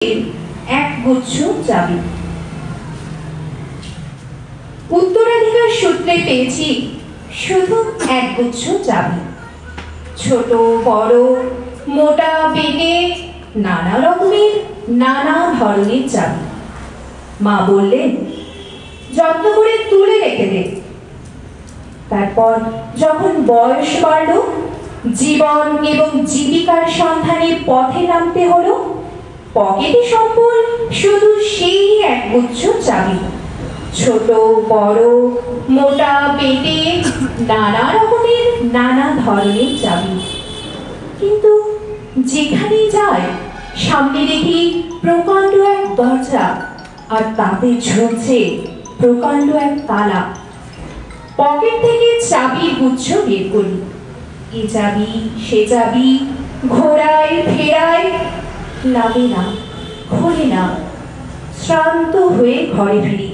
এক গুচ্ছ চাবি। উত্তরাধিকার সূত্রে পেয়েছি শুধু এক গুচ্ছ চাবি। ছোট বড় মোটা বেটে নানা রকমের নানা ধরনের চাবি। মা বললেন, যত্ন করে তুলে রেখে দে। তারপর যখন বয়স বাড়ল, জীবন এবং জীবিকার সন্ধানে পথে নামতে হলো, পকেটে সম্বল শুধু সেই এক গুচ্ছ চাবি। ছোট বড় মোটা পেটে নানা রকমের নানা ধরনের চাবি। কিন্তু যেখানেই যায় সামনে দেখি প্রকাণ্ড এক দরজা, আর তাতে ঝুলছে প্রকাণ্ড এক তালা। পকেট থেকে চাবির গুচ্ছ বের করি। এ চাবি সে চাবি ঘোরায় ফেরায়, লাগে না, খোলে না। শ্রান্ত হয়ে ঘরে ফিরি।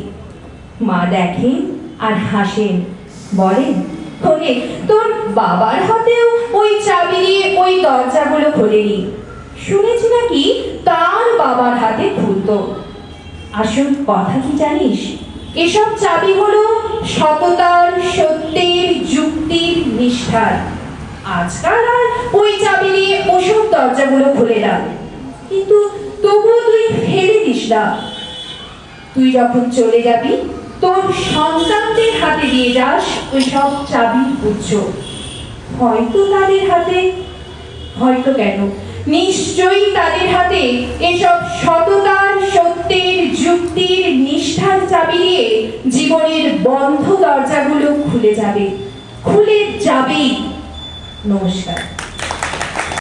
মা দেখেন আর হাসেন, বলেন, ওরে তোর বাবার হাতেও ওই চাবি দিয়ে ওই দরজাগুলো খোলেনি। শুনেছি নাকি তার বাবার হাতে খুলতো। আসল কথা কি জানিস? এসব চাবি হলো সততার, সত্যের, যুক্তির, নিষ্ঠার। আজকাল আর ওই চাবি দিয়ে ওসব দরজাগুলো খুলে না, কিন্তু তবুও তুই ফেলে দিস না। তুই যখন চলে যাবি তোর সন্তানদের হাতে দিয়ে যাস ওই সব চাবির গুচ্ছ। হয়তো তাদের হাতে, হয়তো কেন, নিশ্চয়ই তাদের হাতে এসব সততার, সত্যের, যুক্তির, নিষ্ঠার চাবি দিয়ে জীবনের বন্ধ দরজাগুলো খুলে যাবে, খুলে যাবেই। নমস্কার।